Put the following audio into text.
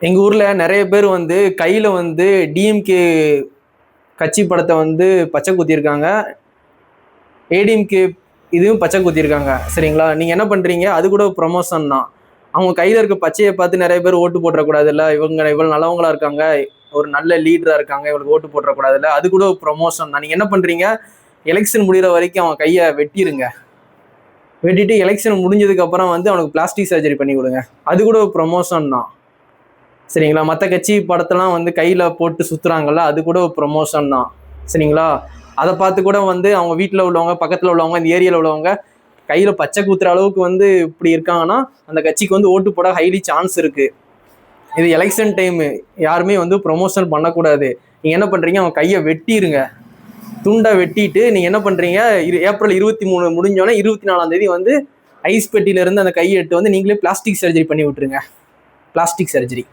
எங்கள் ஊரில் நிறைய பேர் வந்து கையில் வந்து டிஎம்கே கட்சி படத்தை வந்து பச்சை குத்திருக்காங்க, ஏடிஎம்கே இதுவும் பச்சை குத்திருக்காங்க. சரிங்களா? நீங்கள் என்ன பண்ணுறீங்க? அது கூட ப்ரொமோஷன் தான். அவங்க கையில் இருக்க பச்சையை பார்த்து நிறைய பேர் ஓட்டு போட்டுறக்கூடாதுல்ல, இவங்க இவ்வளோ நல்லவங்களா இருக்காங்க, ஒரு நல்ல லீடராக இருக்காங்க, இவங்களுக்கு ஓட்டு போட்டுறக்கூடாதுல்ல, அது கூட ப்ரொமோஷன் தான். நீங்கள் என்ன பண்ணுறீங்க? எலெக்ஷன் முடிகிற வரைக்கும் அவன் கையை வெட்டிடுங்க. வெட்டிட்டு எலெக்ஷன் முடிஞ்சதுக்கு அப்புறம் வந்து அவனுக்கு பிளாஸ்டிக் சர்ஜரி பண்ணி கொடுங்க. அது கூட ப்ரொமோஷன் தான். சரிங்களா? மற்ற கட்சி படத்தெல்லாம் வந்து கையில் போட்டு சுற்றுறாங்கல்ல, அது கூட ப்ரொமோஷன் தான். சரிங்களா? அதை பார்த்து கூட வந்து அவங்க வீட்டில் உள்ளவங்க, பக்கத்தில் உள்ளவங்க, இந்த ஏரியாவில் உள்ளவங்க கையில் பச்சை குத்துற அளவுக்கு வந்து இப்படி இருக்காங்கன்னா அந்த கட்சிக்கு வந்து ஓட்டு போட ஹைலி சான்ஸ் இருக்குது. இது எலெக்ஷன் டைமு, யாருமே வந்து ப்ரொமோஷன் பண்ணக்கூடாது. நீங்கள் என்ன பண்ணுறீங்க? அவங்க கையை வெட்டிடுங்க, துண்டை வெட்டிட்டு நீங்கள் என்ன பண்ணுறீங்க? ஏப்ரல் 23 முடிஞ்சோடனே 24ஆம் தேதி வந்து ஐஸ் பெட்டியிலேருந்து அந்த கையை எடுத்து வந்து நீங்களே பிளாஸ்டிக் சர்ஜரி பண்ணி விட்டுருங்க. Plastic surgery.